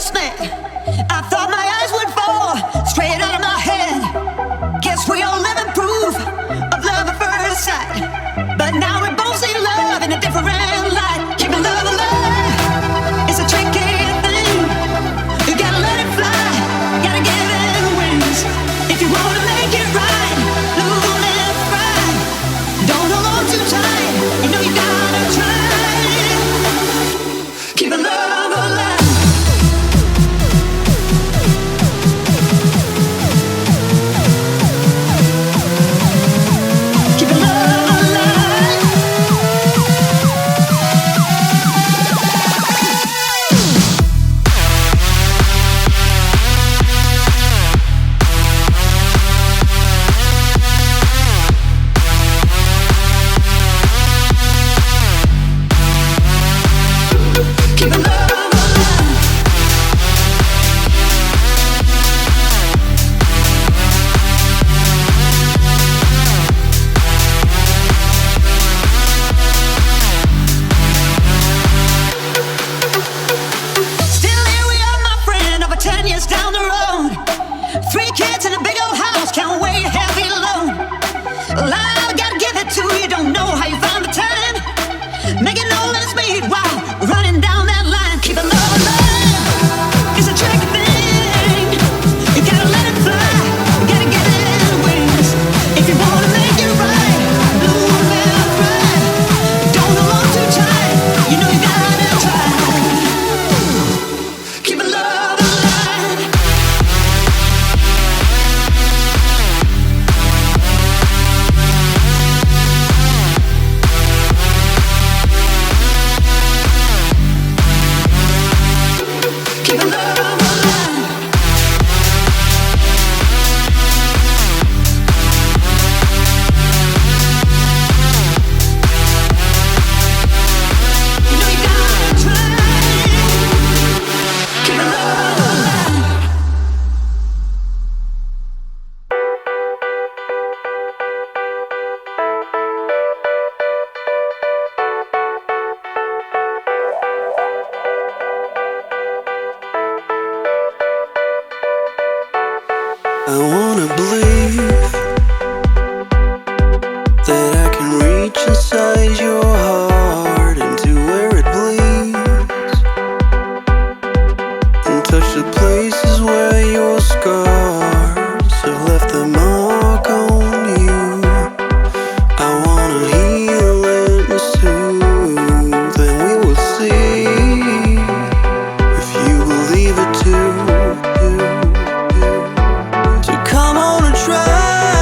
first met, I thought my eyes would fall straight out of my head. Guess we all living proof of love at first sight. But now we both see love in a different light. Keeping love alive is a tricky thing. You gotta let it fly, gotta give it wings. If you wanna make it right, lose left, right. Don't hold on too tight, you know you gotta try. Keeping love alive. I wanna believe that I can reach inside your heart into where it bleeds and touch the places where your scars have left their mark on you. I wanna heal and soothe, and we will see if you believe it too. Come on and try.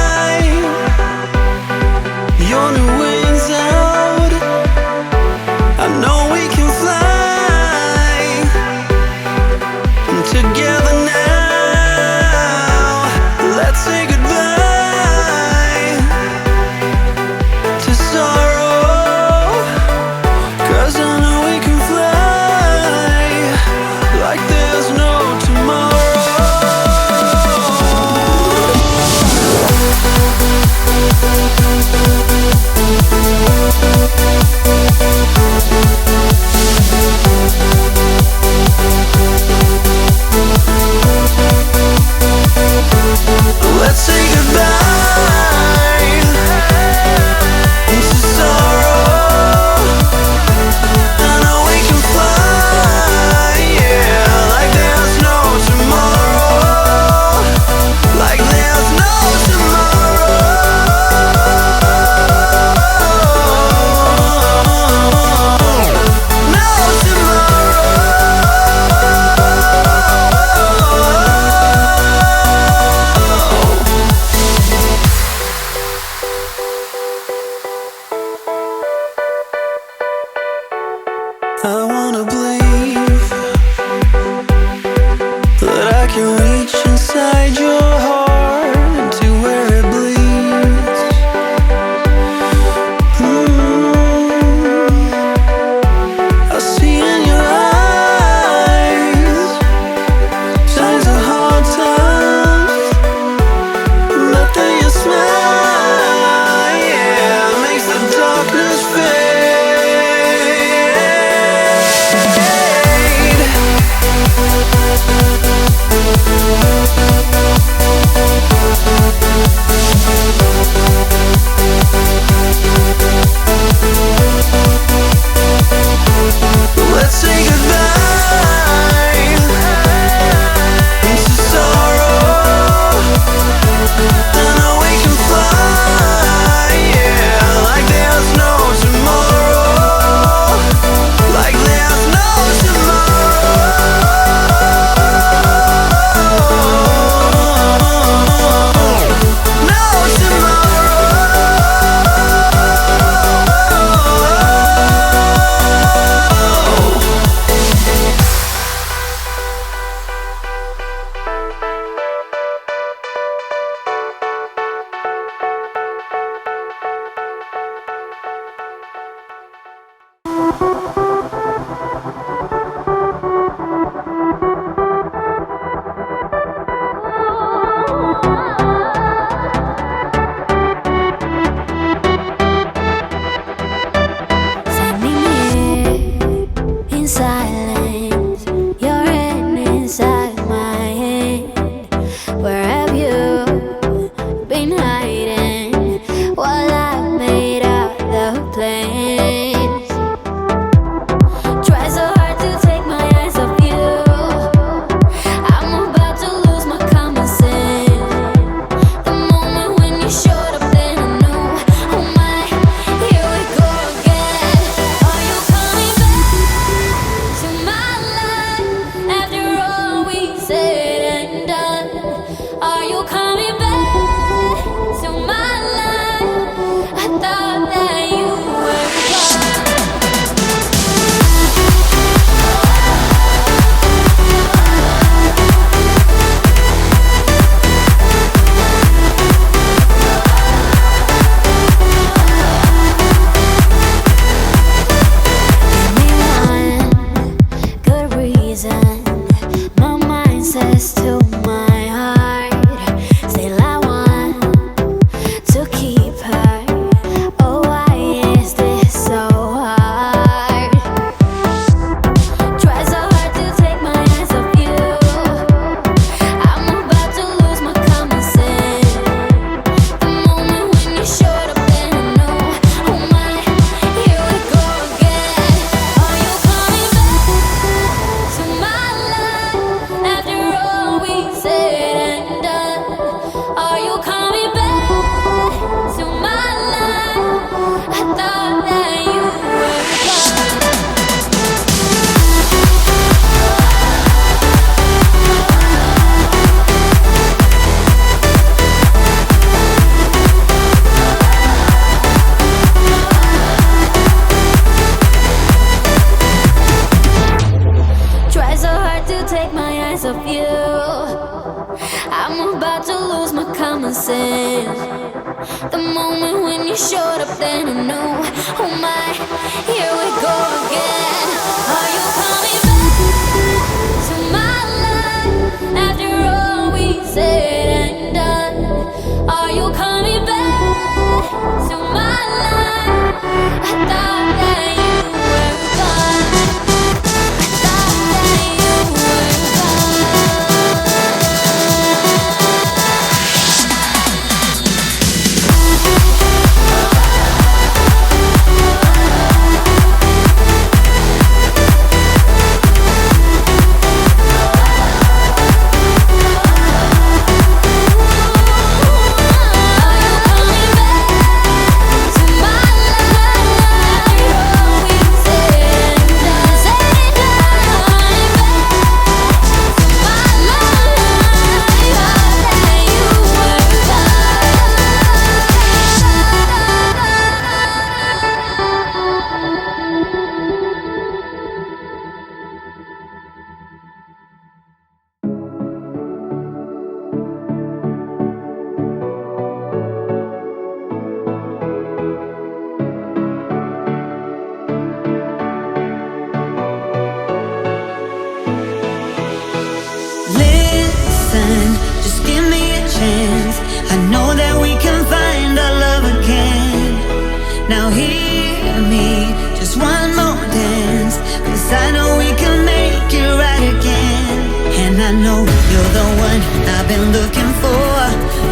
Just one more dance, 'cause I know we can make it right again. I know you're the one I've been looking for,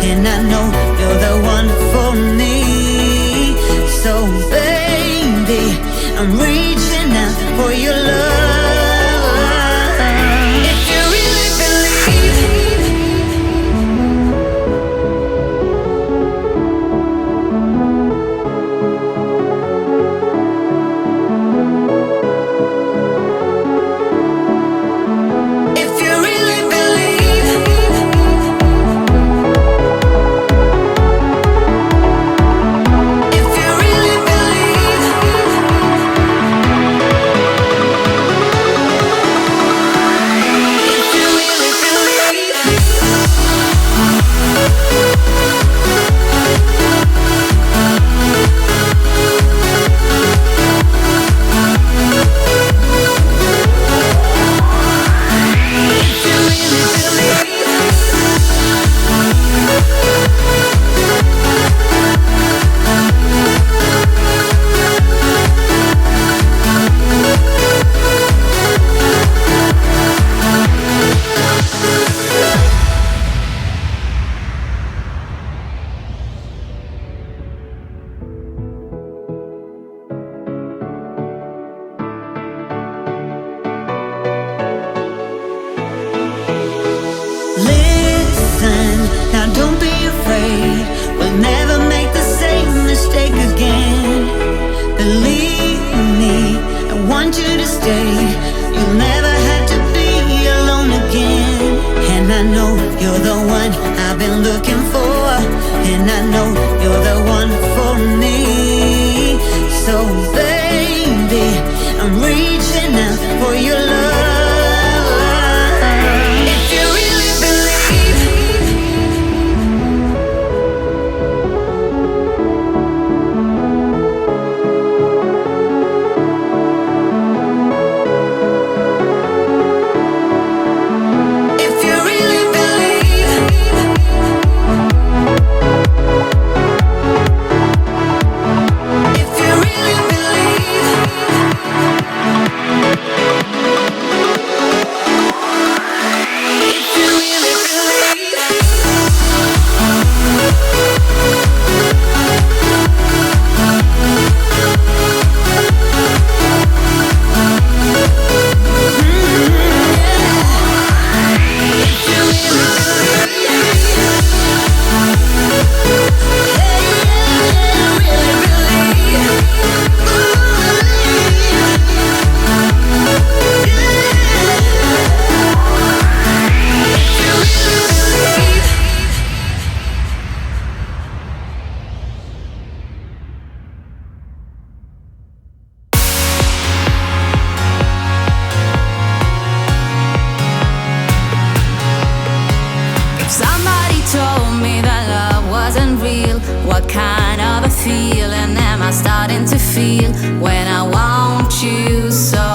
and I know you're the one for me. So baby, I'm reaching out for your love. If you really believe, if you really believe, if you really believe, if you really listen, now don't be afraid. We'll never make the same mistake again. Believe me, I want you to stay. You'll never have to be alone again. And I know you're the one I've been looking for, and I know you're the one for me. So baby, I'm reaching out for your love. If you really believe, if you really believe, if you really believe, if you really If somebody told me that love wasn't real, what kind of a feeling am I starting to feel when I want you so?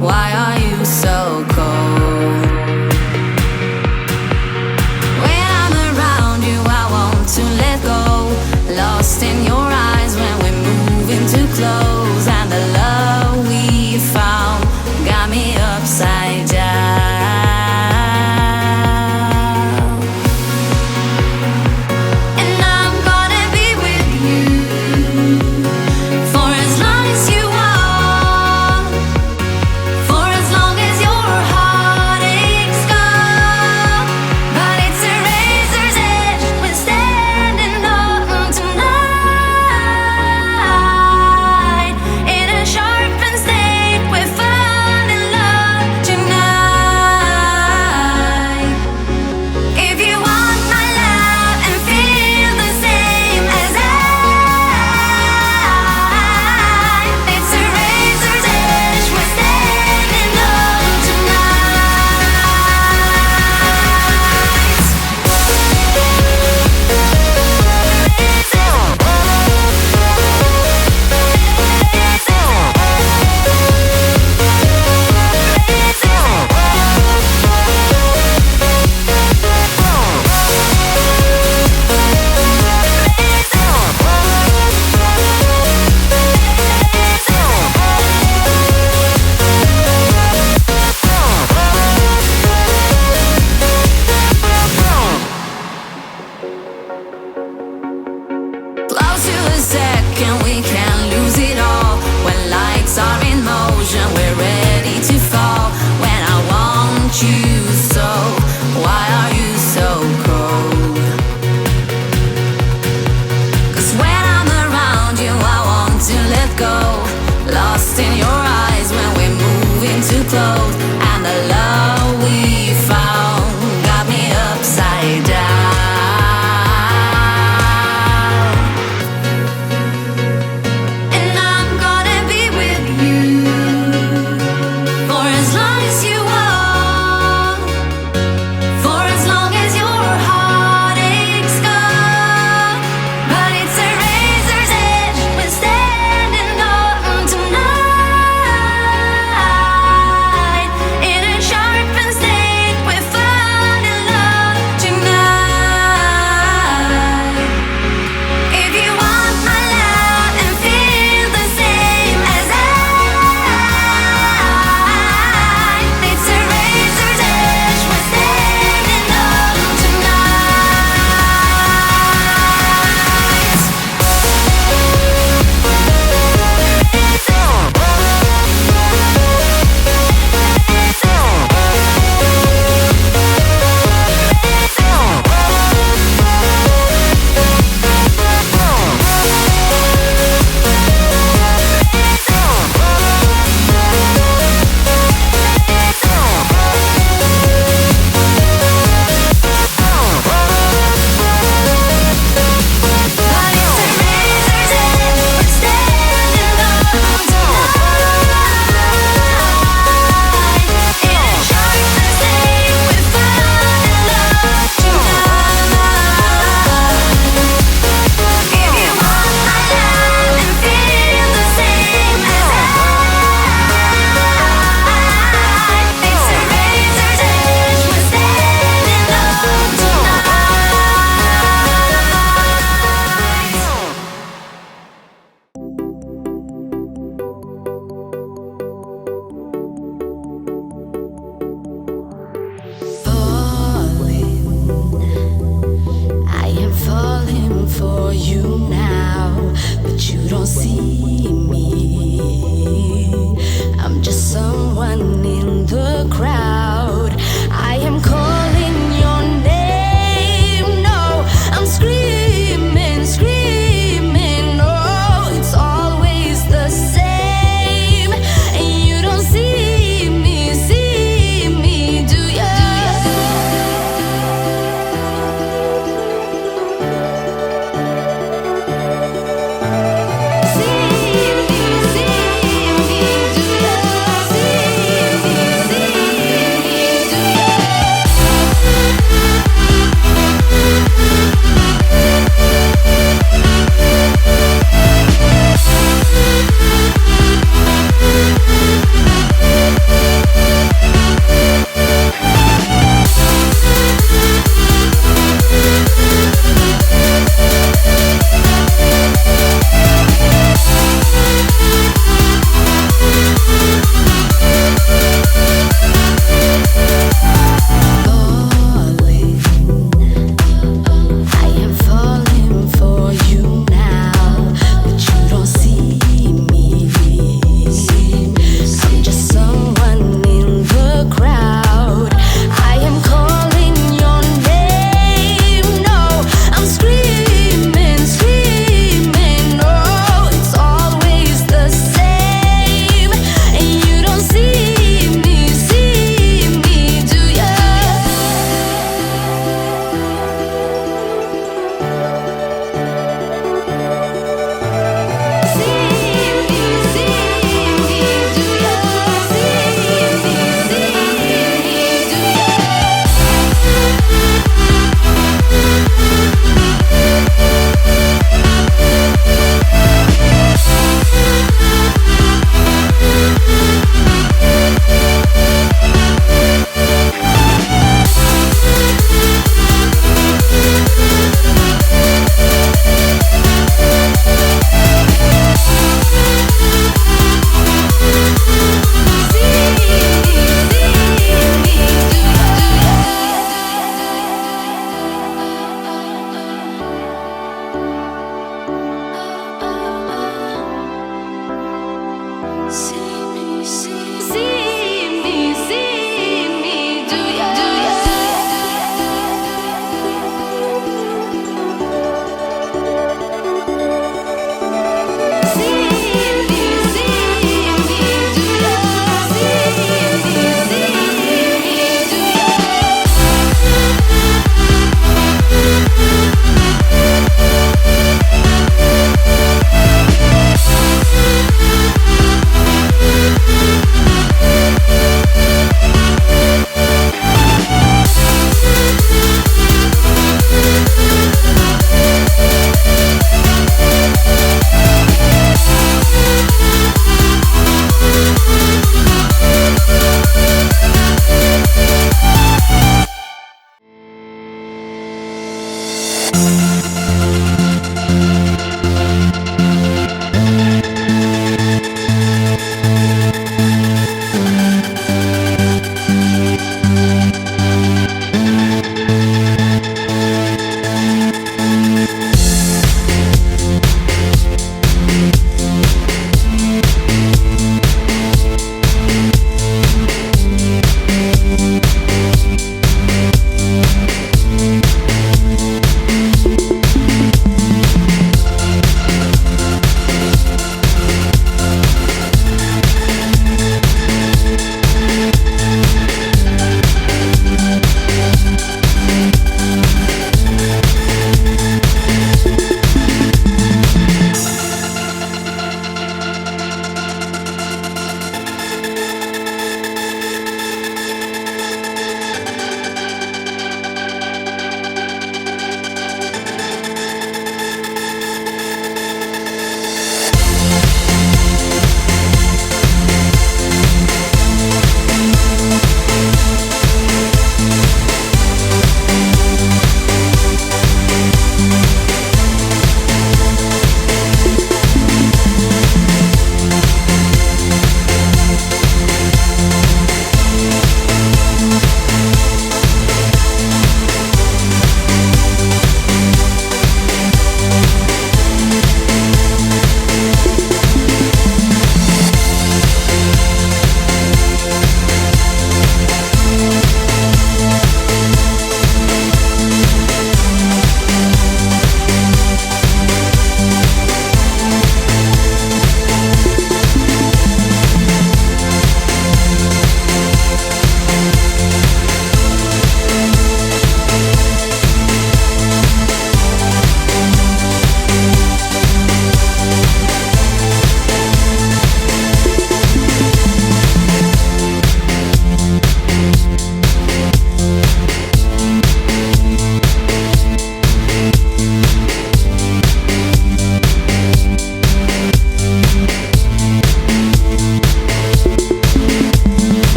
Why are you so cold? When I'm around you, I want to let go. Lost in your eyes when we're moving too close, and the love we found got me upside down. And I'm gonna be with you for as long as you want, for as long as your heart you so? Why are you so cold? 'Cause when I'm around you, I want to let go. Lost in your eyes when we're moving too close. And the love we found got me upside down. And I'm gonna be with you for as long as you want, for as long as your heartache's gone. But it's a razor's edge we're standing on tonight. In a sharpened state, we found in love tonight. If you want my love and feel the same as it's a razor's edge we're standing on I am falling for you now, but you don't see me. I'm just someone in the crowd. I am calling your name. No, I'm screaming, screaming. Oh, it's always the same. And you don't see me, do you? See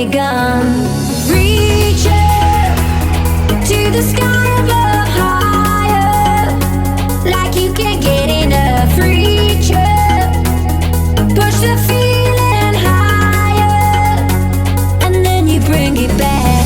begun. Reach up to the sky above, higher, like you can't get enough. Reach up, push the feeling higher, and then you bring it back.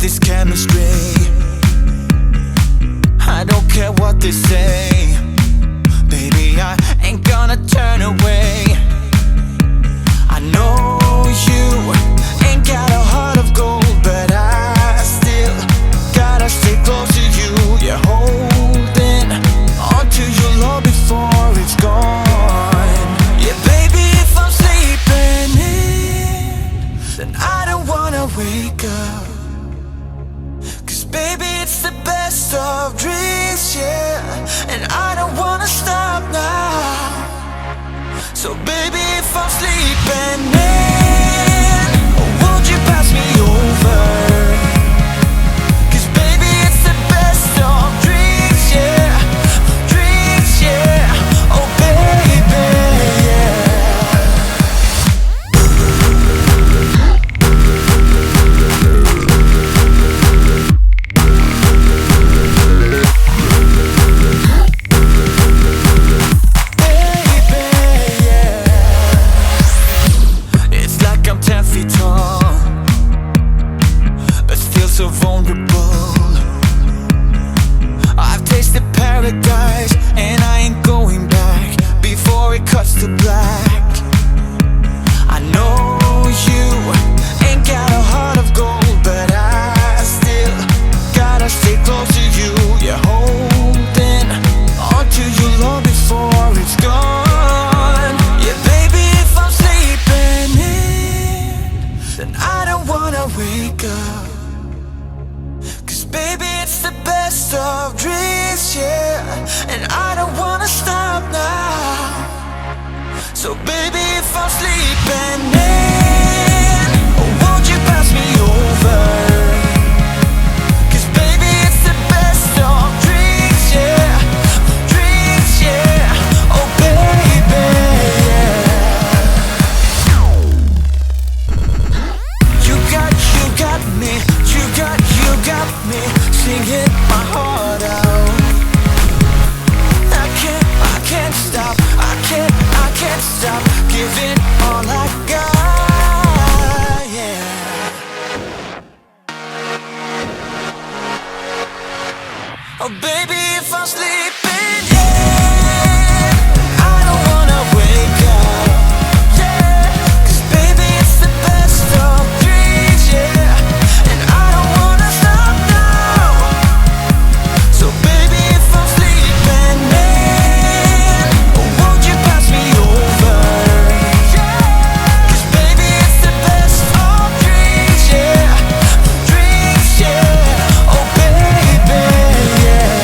this chemistry. I don't care what they say, baby, I ain't gonna turn away. I know you ain't got a heart of gold, but I still gotta stay close to you. You're holding onto your love before it's gone. Yeah, baby, if I'm sleeping in, then I don't wanna wake up. Cause baby, it's the best of dreams, yeah, and I don't wanna stop now. So baby, if I'm sleeping in, won't you pass me over? Cause baby, it's the best of dreams, yeah, dreams, yeah, oh baby, yeah. So vulnerable. I've tasted paradise and I ain't going back before it cuts to black. I know you ain't got a heart of gold, but I still gotta stay close to you. You're holding onto your love before it's gone. Yeah, baby, if I'm sleeping in, then I don't wanna wake up. Baby, it's the best of dreams, yeah, and I don't wanna stop now. So baby, if I'm sleeping in, won't you pass me over? Cause baby, it's the best of dreams, yeah, dreams, yeah, oh baby, yeah. You got me, you got me singing my heart out. I can't stop, I can't stop giving all I got, yeah. Oh baby, if I'm sleeping, yeah, I don't wanna wake up, yeah. Cause baby, it's the best of dreams, yeah, and I don't wanna stop now. So baby, if I'm sleeping in, won't you pass me over? Cause baby, it's the best of dreams, yeah, dreams, yeah, oh baby, yeah.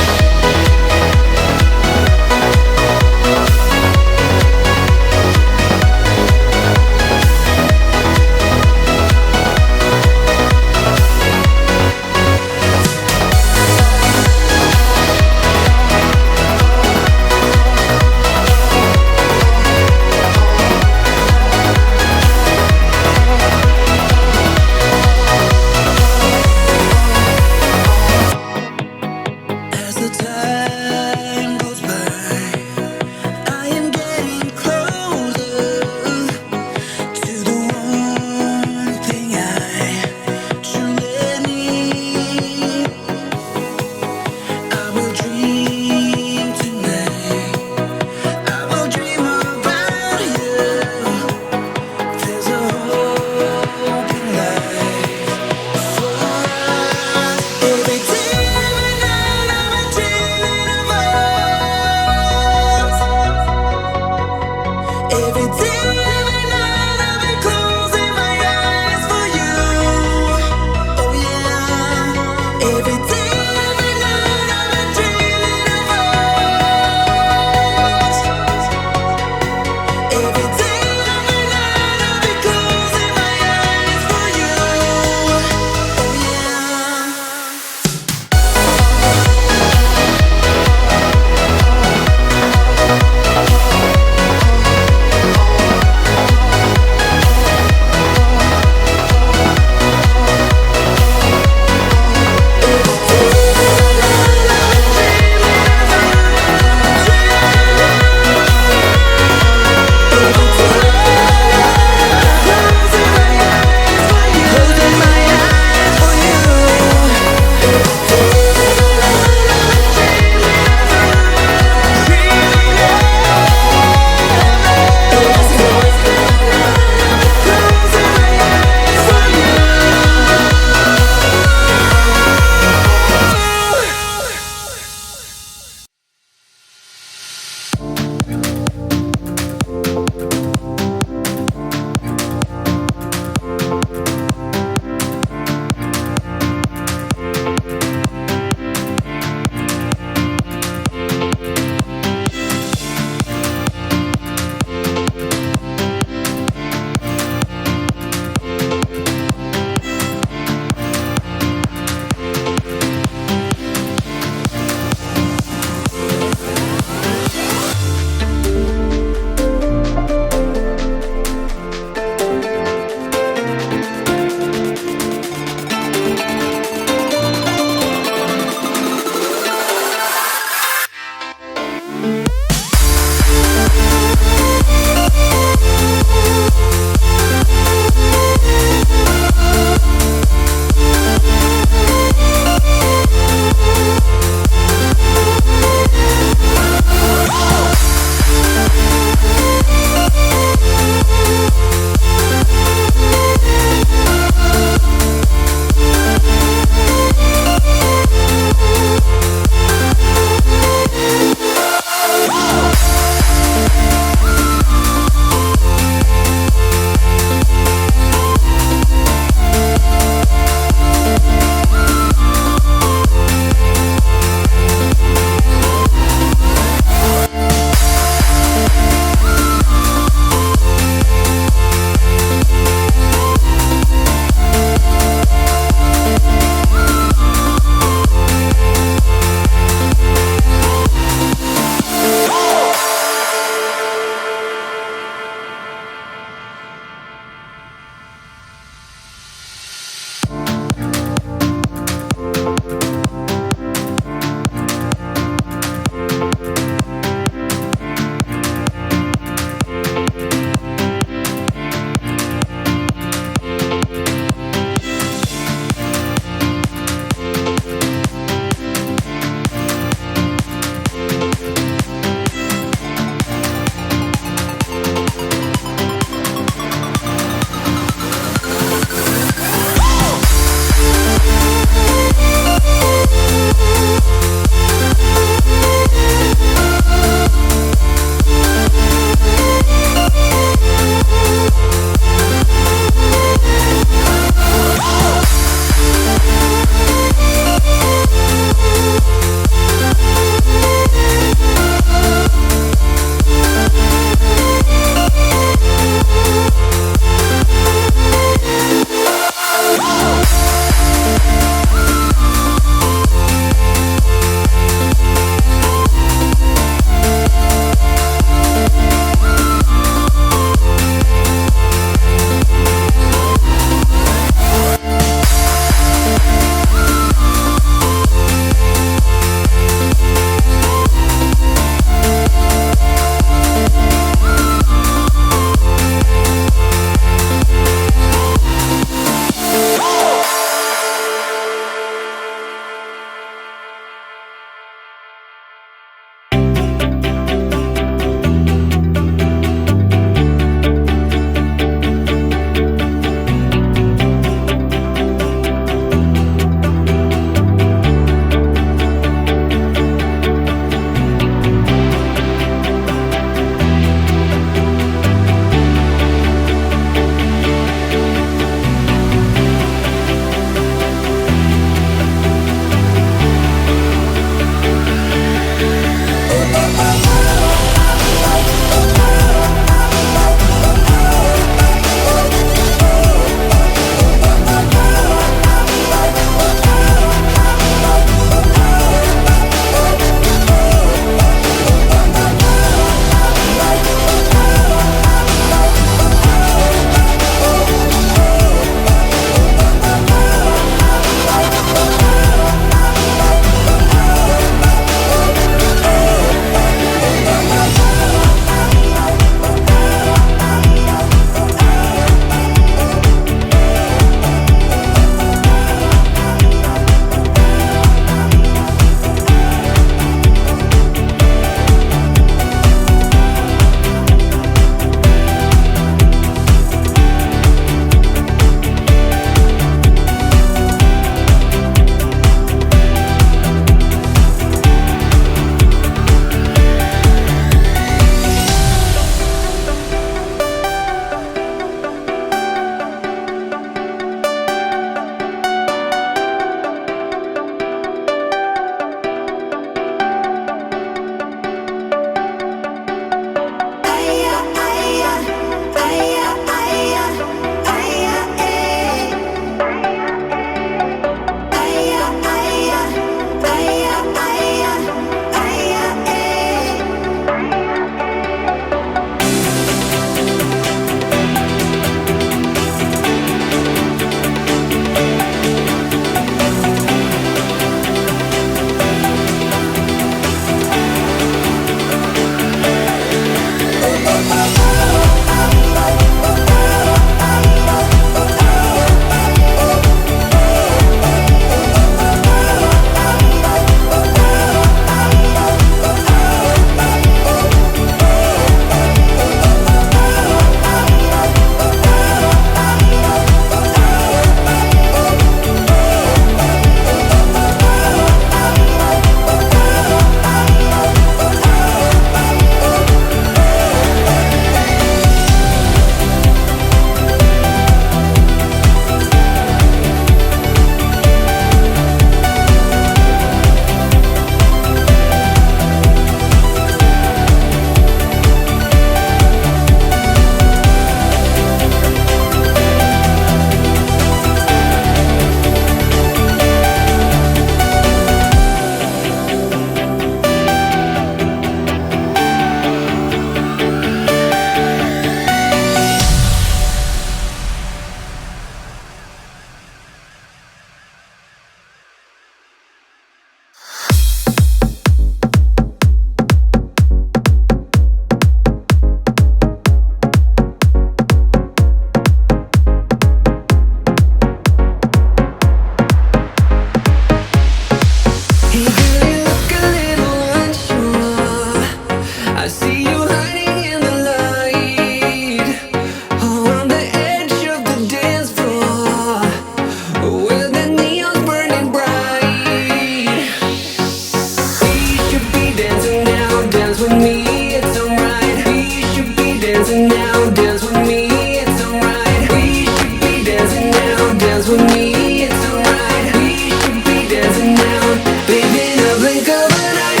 with me, it's alright. We should be dancing now, baby, in a blink of an eye.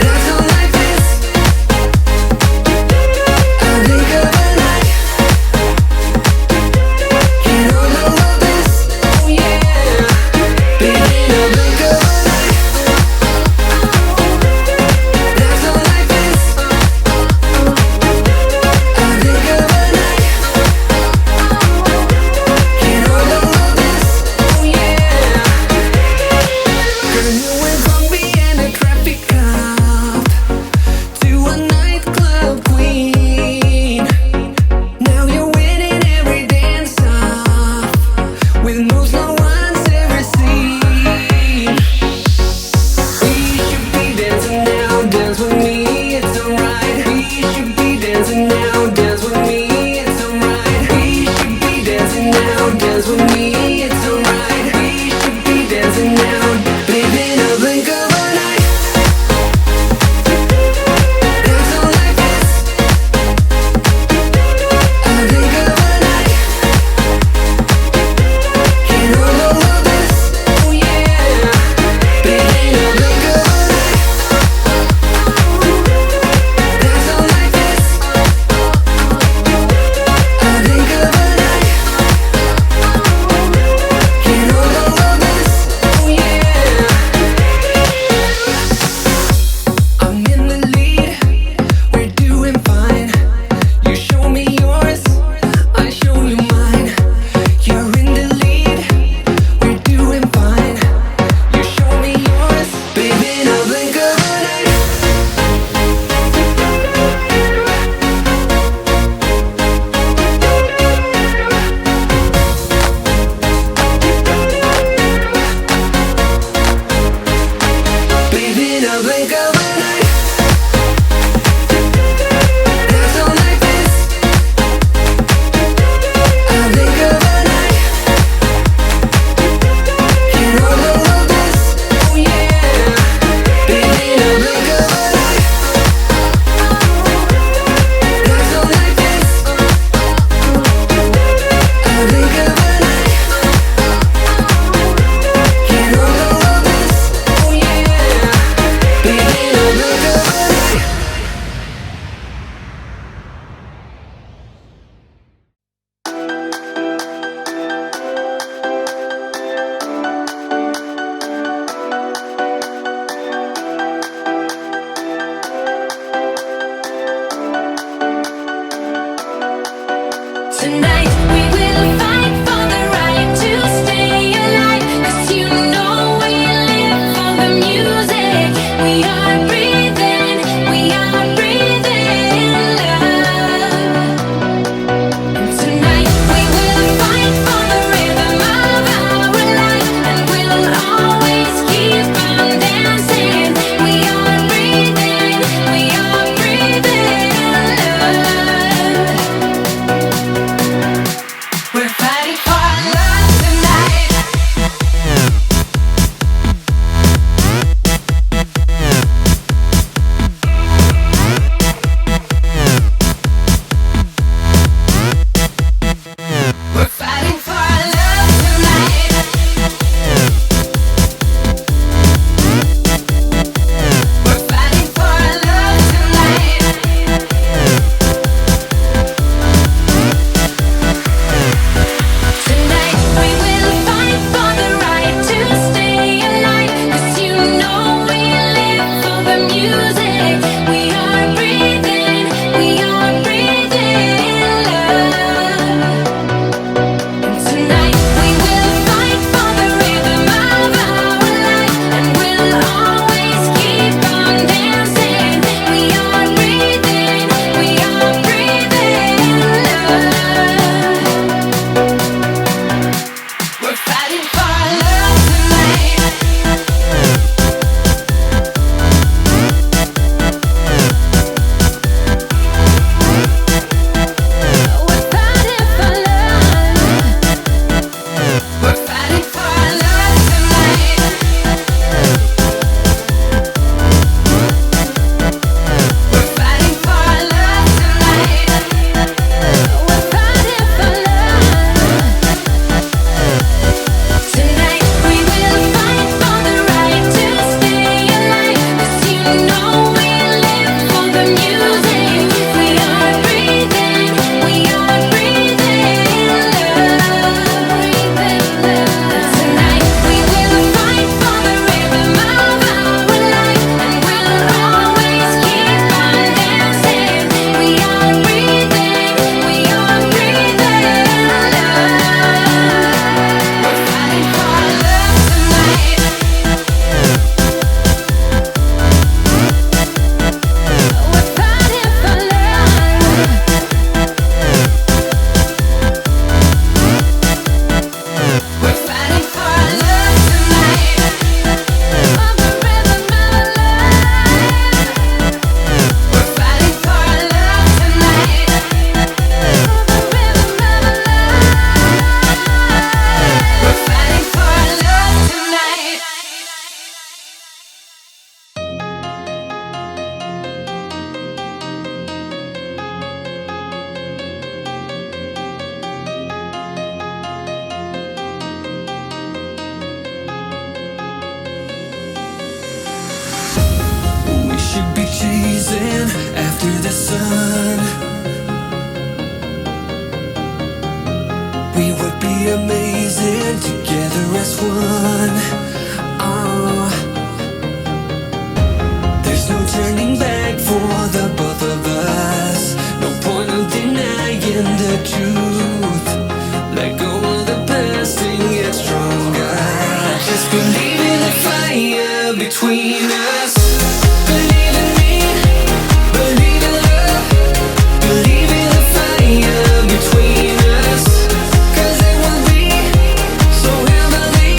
That's how life is. A blink of an eye. Can't hold all of this, oh yeah. Baby, in a blink of an eye. That's how life is. A blink of an eye. Can't hold all of this, oh yeah. Girl, you went from being a traffic cop to a nightclub queen. Now you're winning every dance off with moves no one's ever seen. We should be dancing now, dance with me, it's alright. We should be dancing now, dance with me, it's alright. We should be dancing now, dance with me, it's alright. We should be dancing now, baby, in a blink of an eye. That's how life is. A blink of an eye. Can't hold all of this, oh yeah. Baby, in a blink of an eye. That's how life is. A blink of an eye. Can't hold all of this, oh yeah. I'm in the lead, we're doing fine. You show me yours, I show you mine. You're in the lead, we're doing fine. You show me yours, baby, in a blink of an eye. Baby, in a blink of an eye. That's how life is. A blink of an eye. Can't hold all of this, oh yeah. Baby, in a blink of an eye. That's how life is. A blink of an eye. Can't hold all of this, oh yeah. Baby, in a blink of an eye. Tonight we will fight for the right to stay alive. 'Cause you know we live for the music. We are breathing love. And tonight we will fight for the rhythm of our life. And we'll always keep on dancing. We are breathing love. We're to the sun. We would be amazing together as one. Oh. There's no turning back for the both of us. No point of denying the truth. Let go of the past and get stronger. Just believe in the fire between us. Believe in me, believe in love. Believe in the fire between us. 'Cause it will be so heavenly.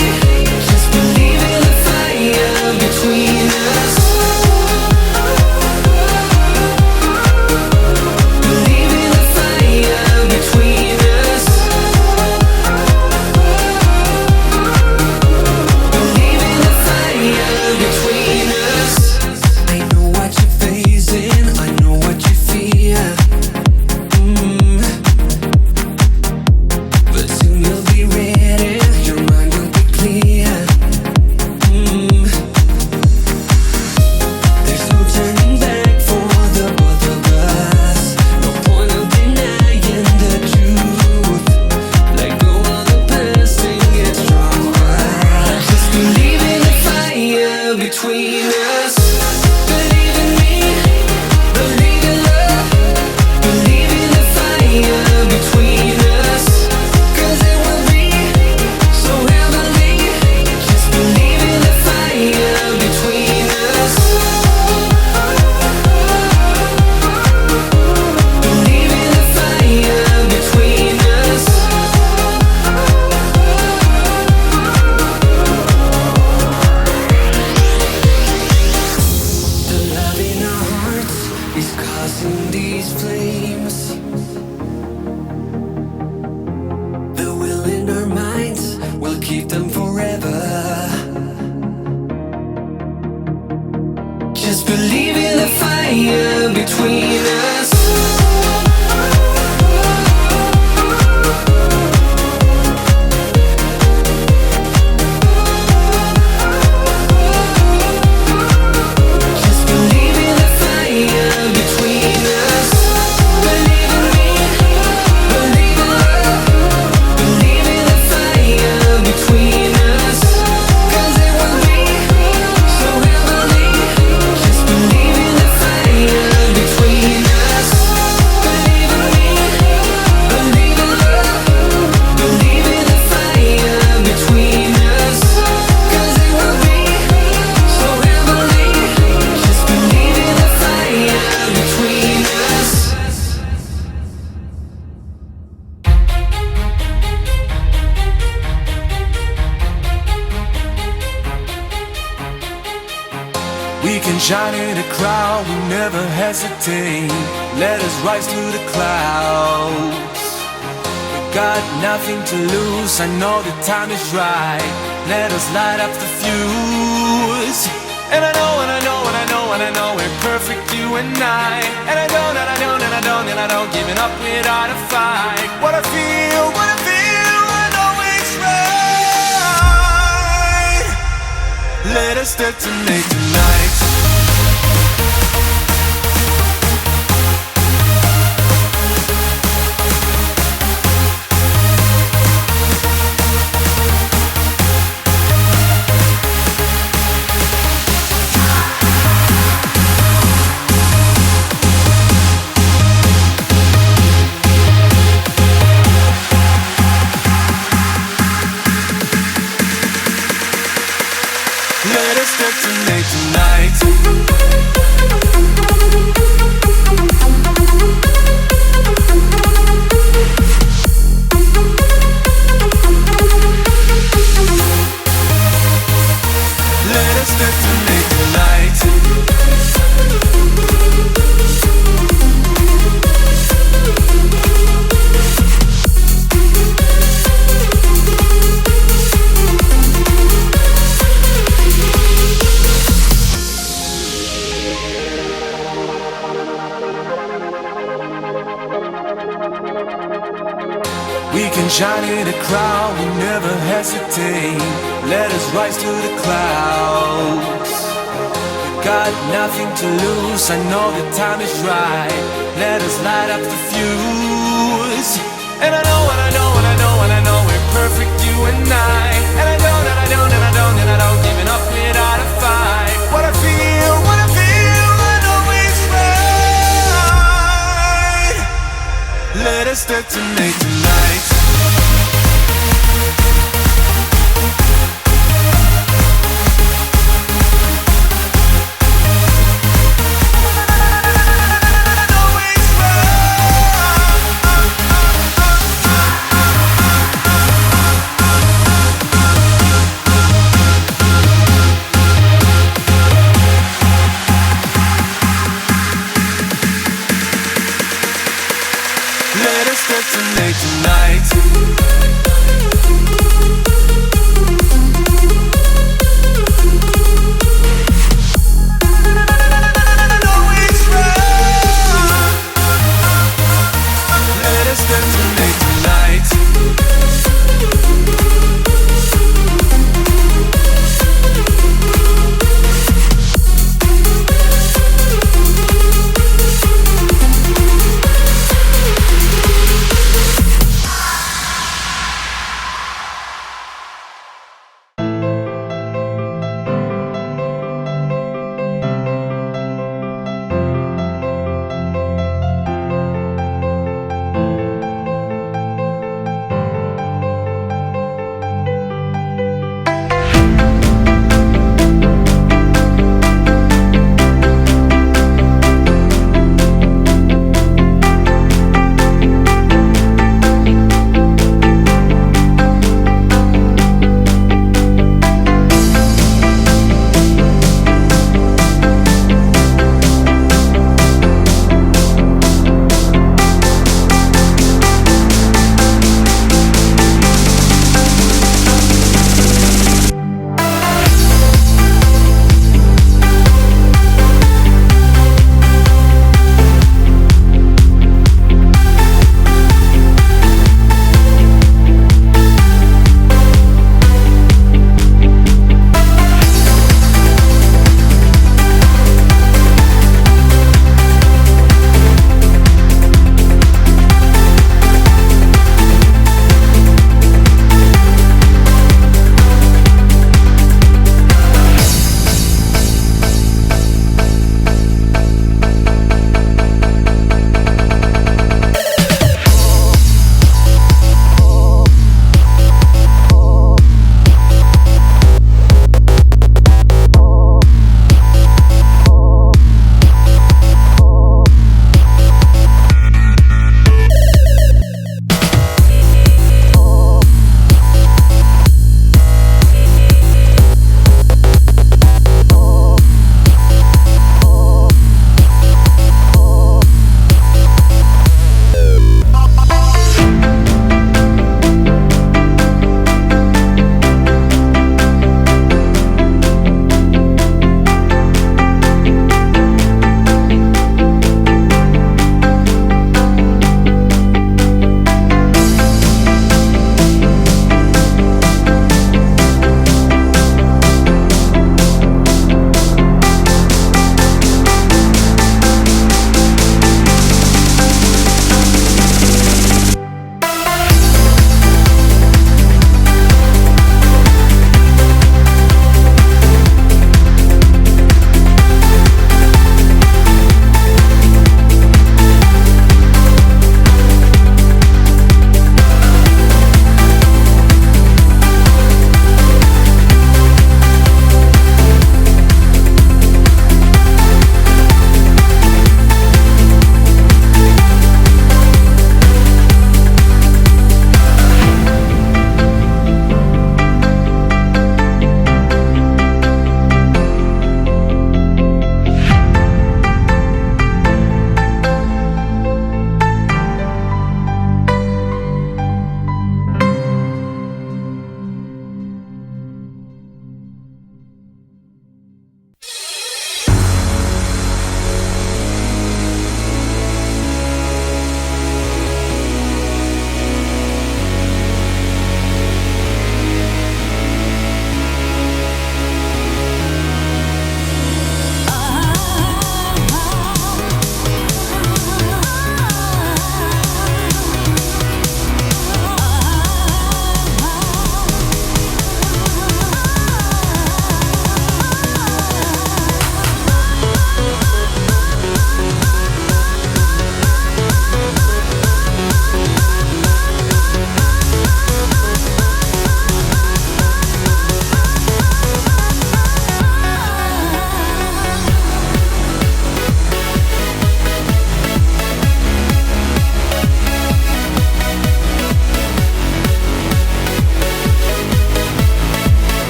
Just believe in the fire between us. Believe in the fire between us. Believe in the fire between us. I know what you're facing, I know what you fear. But soon you'll be ready, your mind will be clear. There's no turning back for the both of us. No point of denying the truth. Let go of the past and get stronger. Just believe in the fire between us. Believe in me, believe in love. Believe in the fire between us. 'Cause it will be so heavenly. Just believe in the fire between us. Believe in the fire between us. The love in our hearts is causing these flames. The will in our minds will keep them forever. Just believe in the fire between us. Just believe in the fire between us. Believe in me, believe in love. Believe in the fire between us. 'Cause it will be so heavenly. Just believe in the fire between us. Believe in me, believe in love. Believe in the fire between us. 'Cause it will be so heavenly. Just believe in the fire between us. We can shine in a crowd, we never hesitate. Let us rise to the clouds. We got nothing to lose, I know the time is right. Let us light up the fuse. And I know, and I know, and I know, and I know we're perfect, you and I. And I don't, and I don't, and I don't, and I don't giving up without a fight. What I feel, I know it's right. Let us detonate tonight. Let us detonate tonight. Let us detonate tonight. We can shine in a crowd, we never hesitate. Let us rise to the clouds. We got nothing to lose. I know the time is right. Let us light up the fuse. And I know, and I know, and I know, and I know we're perfect, you and I. And I don't, and I don't, and I don't, and I don't giving up without a fight. What I feel, I know it's right. Let us detonate tonight. Let us detonate tonight. Know it's right. Let us detonate tonight.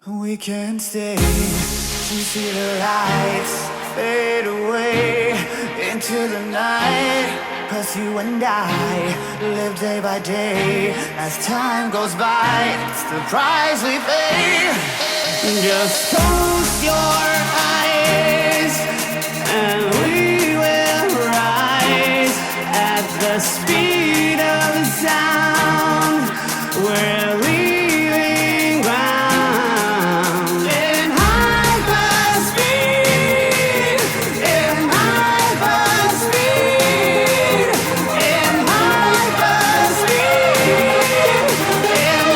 We can't stay to see the lights fade away into the night. 'Cause you and I live day by day. As time goes by, it's the price we pay. Just close your eyes and we will rise at the speed of the sound. We're leaving ground in hyperspeed, in hyperspeed, in hyperspeed, in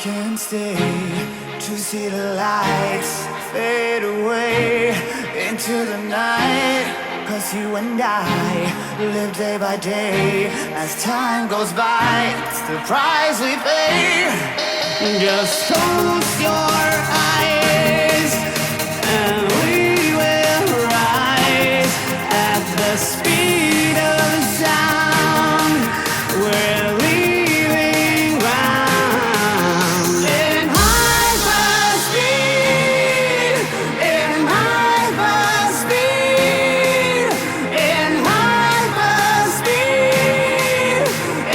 can't stay to see the lights fade away into the night. 'Cause you and I live day by day. As time goes by, it's the price we pay. Just close your eyes and we will rise at the speed of the sound. We're leaving ground in hyperspeed, in hyperspeed, in hyperspeed,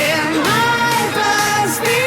in hyperspeed.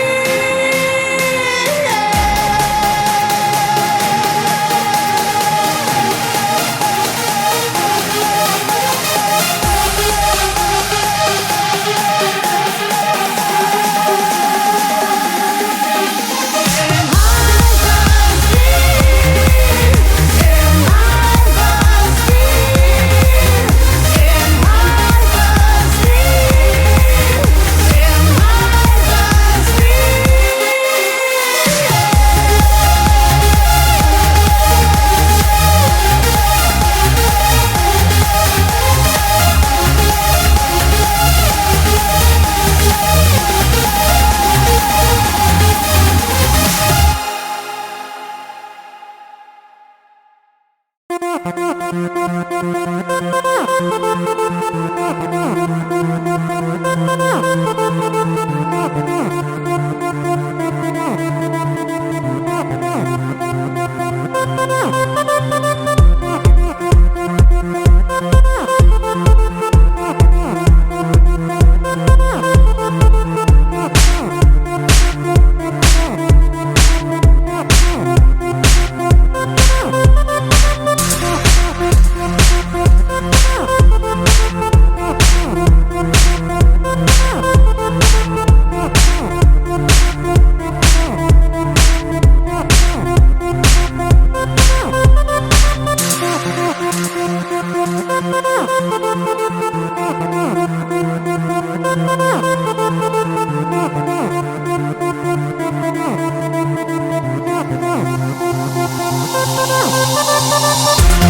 Thank you.